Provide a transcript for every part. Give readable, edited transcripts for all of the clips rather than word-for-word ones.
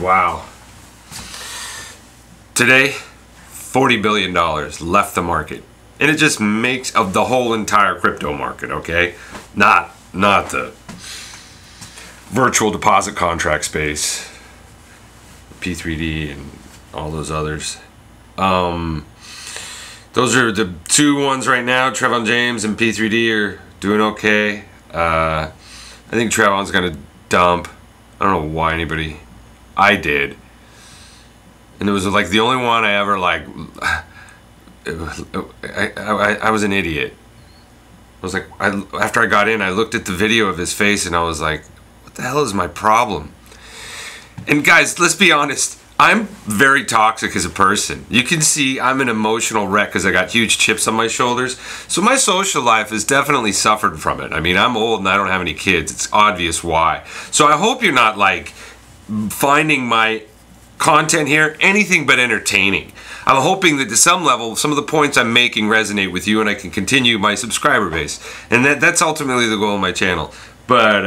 Wow. Today, $40 billion left the market. And it just makes of the whole entire crypto market, okay? Not the virtual deposit contract space, P3D and all those others. Those are the two ones right now. Trevon James and P3D are doing okay. I think Trevon's gonna dump. I don't know why anybody. I did. And it was like the only one I ever like. I was an idiot. I was like, after I got in, I looked at the video of his face and I was like, what the hell is my problem? And guys, let's be honest. I'm very toxic as a person. You can see I'm an emotional wreck because I got huge chips on my shoulders. So my social life has definitely suffered from it. I mean, I'm old and I don't have any kids. It's obvious why. So I hope you're not like finding my content here anything but entertaining. I'm hoping that to some level, some of the points I'm making resonate with you and I can continue my subscriber base. And that's ultimately the goal of my channel. But,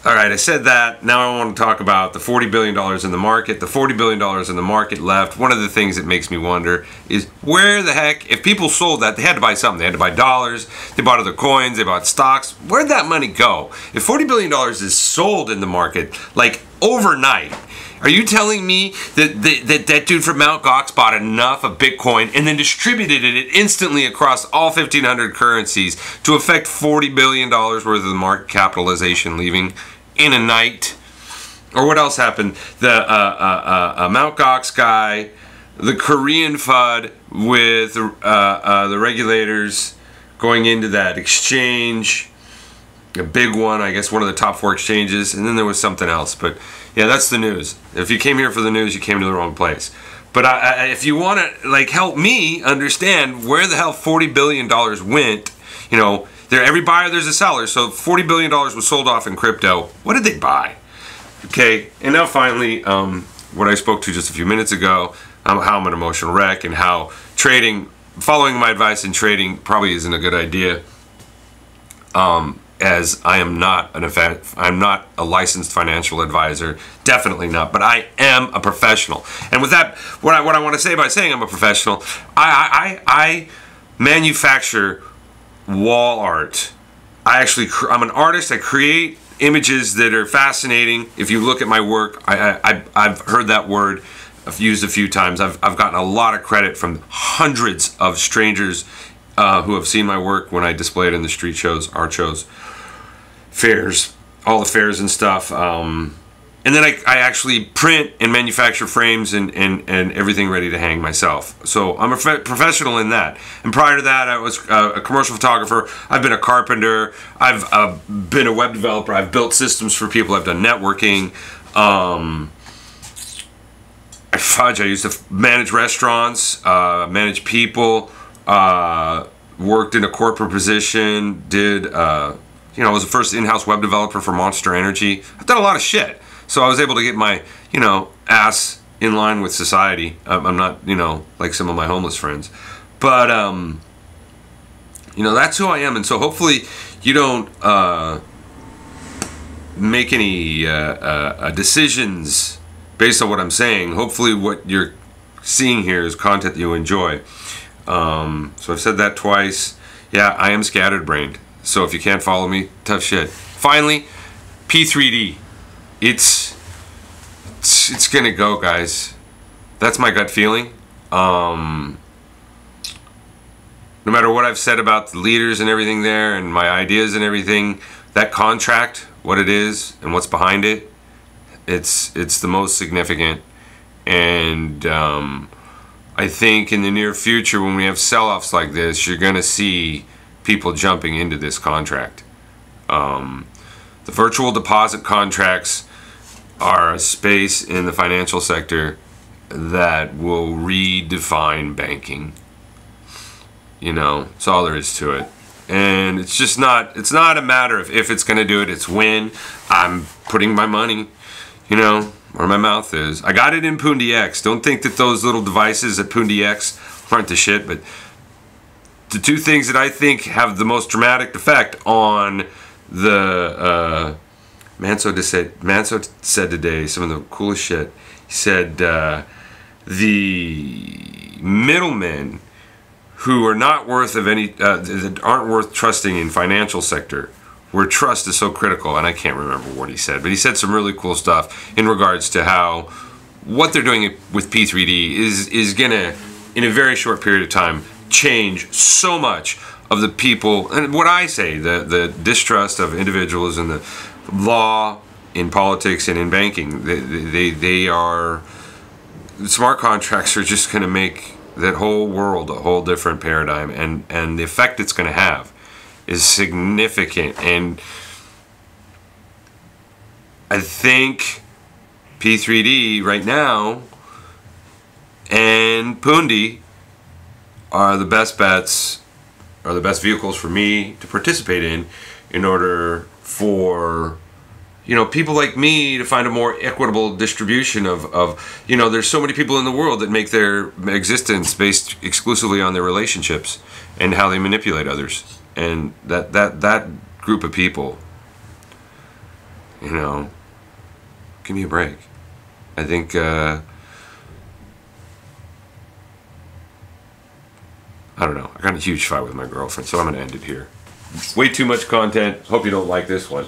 all right, I said that. Now I want to talk about the $40 billion in the market. The $40 billion in the market left. One of the things that makes me wonder is where the heck, if people sold that, they had to buy something. They had to buy dollars, they bought other coins, they bought stocks. Where'd that money go? If $40 billion is sold in the market, like overnight, are you telling me that that dude from Mt. Gox bought enough of Bitcoin and then distributed it instantly across all 1,500 currencies to affect $40 billion worth of the market capitalization leaving in a night? Or what else happened? The Mt. Gox guy, the Korean FUD with the regulators going into that exchange, a big one, I guess one of the top 4 exchanges, and then there was something else. But yeah, that's the news. If you came here for the news, you came to the wrong place. But if you want to like help me understand where the hell $40 billion went, you know, every buyer there's a seller. So $40 billion was sold off in crypto. What did they buy? Okay, and now finally, what I spoke to just a few minutes ago, how I'm an emotional wreck and how trading, following my advice in trading probably isn't a good idea. As I am not I'm not a licensed financial advisor, definitely not, but I am a professional. And with that, what I want to say by saying I'm a professional, I manufacture wall art. I'm an artist. I create images that are fascinating. If you look at my work, I've heard that word. I've used a few times. I've gotten a lot of credit from hundreds of strangers who have seen my work when I display it in the street shows, art shows, fairs, all the fairs and stuff. And then I actually print and manufacture frames and everything ready to hang myself. So I'm a professional in that. And prior to that, I was a commercial photographer. I've been a carpenter. I've been a web developer. I've built systems for people. I've done networking. I used to manage restaurants, manage people, worked in a corporate position, did... you know, I was the first in-house web developer for Monster Energy. I've done a lot of shit. So I was able to get my, you know, ass in line with society. I'm not, you know, like some of my homeless friends. But, you know, that's who I am. And so hopefully you don't make any decisions based on what I'm saying. Hopefully what you're seeing here is content that you enjoy. So I've said that twice. Yeah, I am scattered-brained. So if you can't follow me, tough shit. Finally, P3D. It's gonna go, guys. That's my gut feeling. No matter what I've said about the leaders and everything there and my ideas and everything, that contract, what it is and what's behind it, it's the most significant. And I think in the near future when we have sell-offs like this, you're gonna see people jumping into this contract. The virtual deposit contracts are a space in the financial sector that will redefine banking. You know, that's all there is to it. And it's just not, it's not a matter of if it's going to do it, it's when. I'm putting my money, you know, where my mouth is. I got it in PundiX. Don't think that those little devices at PundiX aren't the shit, but the two things that I think have the most dramatic effect on the Manso said today some of the coolest shit. He said the middlemen who are not worth of any that aren't worth trusting in financial sector, where trust is so critical. And I can't remember what he said, but he said some really cool stuff in regards to how what they're doing with P3D is gonna, in a very short period of time, change so much of the people, and what I say, the distrust of individuals in the law, in politics, and in banking. They are, smart contracts are just going to make that whole world a whole different paradigm, and the effect it's going to have is significant. And I think P3D right now and Pundi are the best bets, are the best vehicles for me to participate in order for, you know, people like me to find a more equitable distribution of, you know, there's so many people in the world that make their existence based exclusively on their relationships and how they manipulate others. And that group of people, you know, give me a break. I think I don't know. I got in a huge fight with my girlfriend, so I'm going to end it here. Way too much content. Hope you don't like this one.